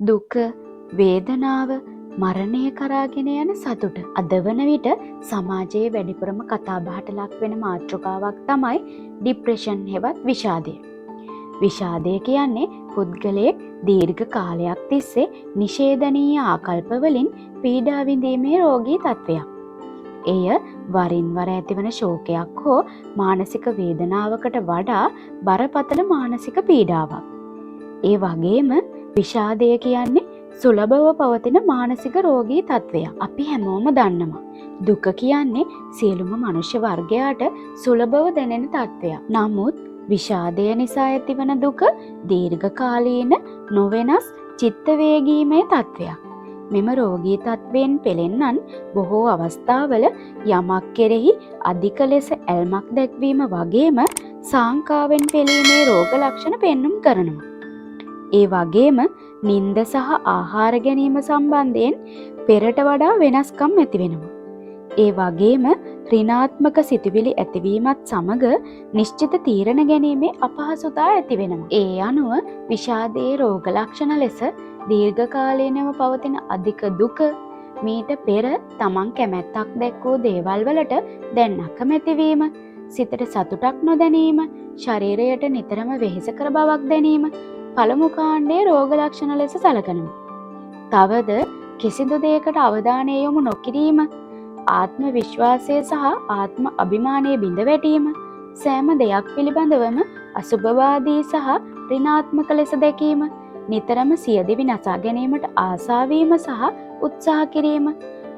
දුක, වේදනාව, මරණය කරාගෙන යන සතුට. අද වන විට සමාජයේ වැඩිපුරම කතාබහට ලක් වෙන මාතෘකාවක් තමයි ડિප්‍රෙෂන් හෙවත් විෂාදය. විෂාදය කියන්නේ පුද්ගලයෙක් දීර්ඝ කාලයක් තිස්සේ නිෂේධනීය ආකල්පවලින් පීඩා විඳීමේ රෝගී තත්ත්වයක්. එය වරින් වර ඇතිවන ශෝකයක් හෝ මානසික වේදනාවකට වඩා බරපතල මානසික පීඩාවක්. ඒ වගේම විෂාදය කියන්නේ සුලභව පවතින මානසික රෝගී තත්ත්වයක්. අපි හැමෝම දන්නවා. දුක කියන්නේ සියලුම මනුෂ්‍ය වර්ගයාට සුලභව දැනෙන තත්ත්වයක්. නමුත් විෂාදය නිසා ඇතිවන දුක දීර්ඝකාලීන නොවෙනස් චිත්තවේගීමය තත්ත්වයක්. මෙම රෝගී තත්ත්වයෙන් පෙළෙන්නන් බොහෝ අවස්ථාවල යමක් කෙරෙහි අධික ලෙස ඇල්මක් දැක්වීම වගේම සාංකාවෙන් පෙළීමේ රෝග ලක්ෂණ පෙන්නුම් කරනවා. ඒ වගේම නින්ද සහ ආහාර ගැනීම සම්බන්ධයෙන් පෙරට වඩා වෙනස්කම් ඇති වෙනවා. ඒ වගේම ඍණාත්මක සිතුවිලි ඇතිවීමත් සමග නිශ්චිත තීරණ ගැනීමේ අපහසුතා ඇති වෙනවා. ඒ අනුව විෂාදයේ රෝග ලක්ෂණ ලෙස දීර්ඝකාලීනව පවතින අධික දුක, මීට පෙර තමන් කැමැත්තක් දැක්වූ දේවල් වලට දැන් අකමැති වීම, සිතට සතුටක් නොදැනීම, ශරීරයට නිතරම වෙහෙසකර බවක් දැනීම පළමු කාණ්ඩයේ රෝග ලක්ෂණ ලෙස සැලකනවා. තවද කිසිදු දෙයකට අවධානය යොමු නොකිරීම, ආත්ම විශ්වාසය සහ ආත්ම අභිමානය බිඳ වැටීම, සෑම දෙයක් පිළිබඳවම අසුභවාදී සහ ඍණාත්මක ලෙස දැකීම, නිතරම සියදිවි නසා ගැනීමට ආසාවීම සහ උත්සාහ කිරීම,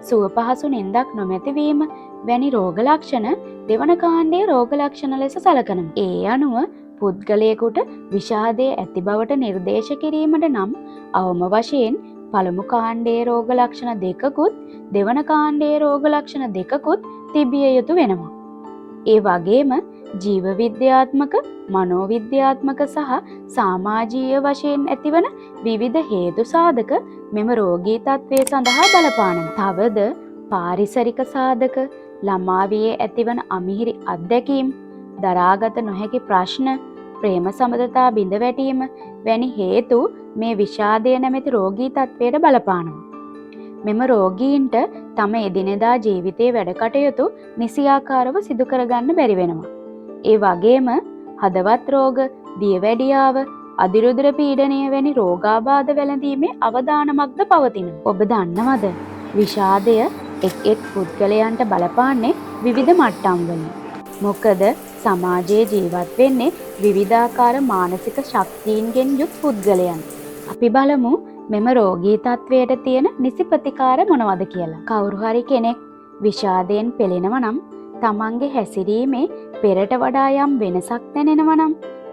සුව පහසු නින්දක් නොමැතිවීම වැනි රෝග ලක්ෂණ දෙවන කාණ්ඩයේ රෝග ලක්ෂණ ලෙස සැලකනවා. ඒ අනුව පුද්ගලයෙකුට විෂාදය ඇති බවට නිර්දේශ කිරීමට නම් අවම වශයෙන් පළමු කාණ්ඩයේ රෝග ලක්ෂණ දෙකකුත් දෙවන කාණ්ඩයේ රෝග ලක්ෂණ දෙකකුත් තිබිය යුතු වෙනවා. ඒ වගේම ජීව විද්‍යාත්මක, මනෝවිද්‍යාත්මක සහ සමාජීය වශයෙන් ඇතිවන විවිධ හේතු සාධක මෙම රෝගී තත්ත්වය සඳහා බලපානවා. තවද පාරිසරික සාධක, ළමාවියේ ඇතිවන අමිහිරි අත්දැකීම්, දරාගත නොහැකි ප්‍රශ්න, ප්‍රේම සබඳතා බිඳ වැටීම වැනි හේතු මේ විෂාදය නැමැති රෝගී තත්ත්වයට බලපානවා. මෙම රෝගීන්ට තම එදිනෙදා ජීවිතයේ වැඩ කටයුතු නිසියාකාරව සිදු කරගන්න බැරි වෙනවා. ඒ වගේම හදවත් රෝග, දියවැඩියාව, අදිරුධිර පීඩනය වැනි රෝගාබාධ වැළඳීමේ අවදානමක්ද පවතිනවා. ඔබ දන්නවද? විෂාදය එක් පුද්ගලයන්ට බලපාන්නේ විවිධ මට්ටම් වලින්. මොකද සමාජයේ ජීවත් වෙන්නේ විවිධාකාර මානසික ශක්තියින්ගෙන් යුත් පුද්ගලයන්. අපි බලමු මෙම රෝගී තත්වයට තියෙන නිසි ප්‍රතිකාර මොනවද කියලා. කවුරු හරි කෙනෙක් විෂාදයෙන් පෙළෙනවා නම් තමන්ගේ හැසිරීමේ පෙරට වඩා යම් වෙනසක් දැනෙනවා නම්,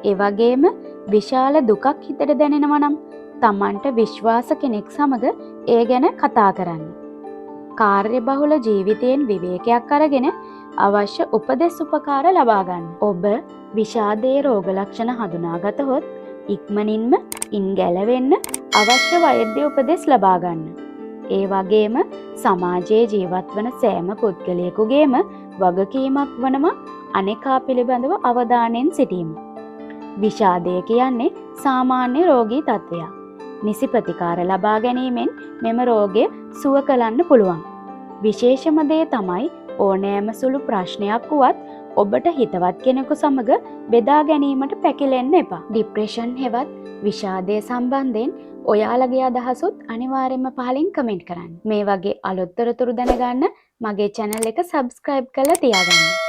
ඒ වගේම විශාල දුකක් හිතට දැනෙනවා නම් තමන්ට විශ්වාස කෙනෙක් සමග ඒ ගැන කතා කරන්න. කාර්යබහුල ජීවිතයෙන් විවේකයක් අරගෙන අවශ්‍ය උපදෙස් උපකාර ලබා ගන්න. ඔබ විෂාදයේ රෝග ලක්ෂණ හඳුනාගතහොත් ඉක්මනින්ම ඉන් ගැලවෙන්න අවශ්‍ය වෛද්‍ය උපදෙස් ලබා ගන්න. ඒ වගේම සමාජයේ ජීවත් වන සෑම පුද්ගලයෙකුගේම වගකීමක් වනවා අනෙකා පිළිබඳව අවධානයෙන් සිටීම. විෂාදය කියන්නේ සාමාන්‍ය රෝගී තත්ත්වයක්. නිසි ප්‍රතිකාර ලබා ගැනීමෙන් මෙම රෝගය සුව කරන්න පුළුවන්. විශේෂම දේ තමයි ඕනෑම සුළු ප්‍රශ්නයක් වුවත් ඔබට හිතවත් කෙනෙකු සමග බෙදා ගැනීමට පැකිලෙන්න එපා. ડિප්‍රෙෂන් හෙවත් විෂාදය සම්බන්ධයෙන් ඔයාලගේ අදහසුත් අනිවාර්යෙන්ම පහලින් කමෙන්ට් කරන්න. මේ වගේ අලුත් තොරතුරු දැනගන්න මගේ channel එක subscribe කරලා තියාගන්න.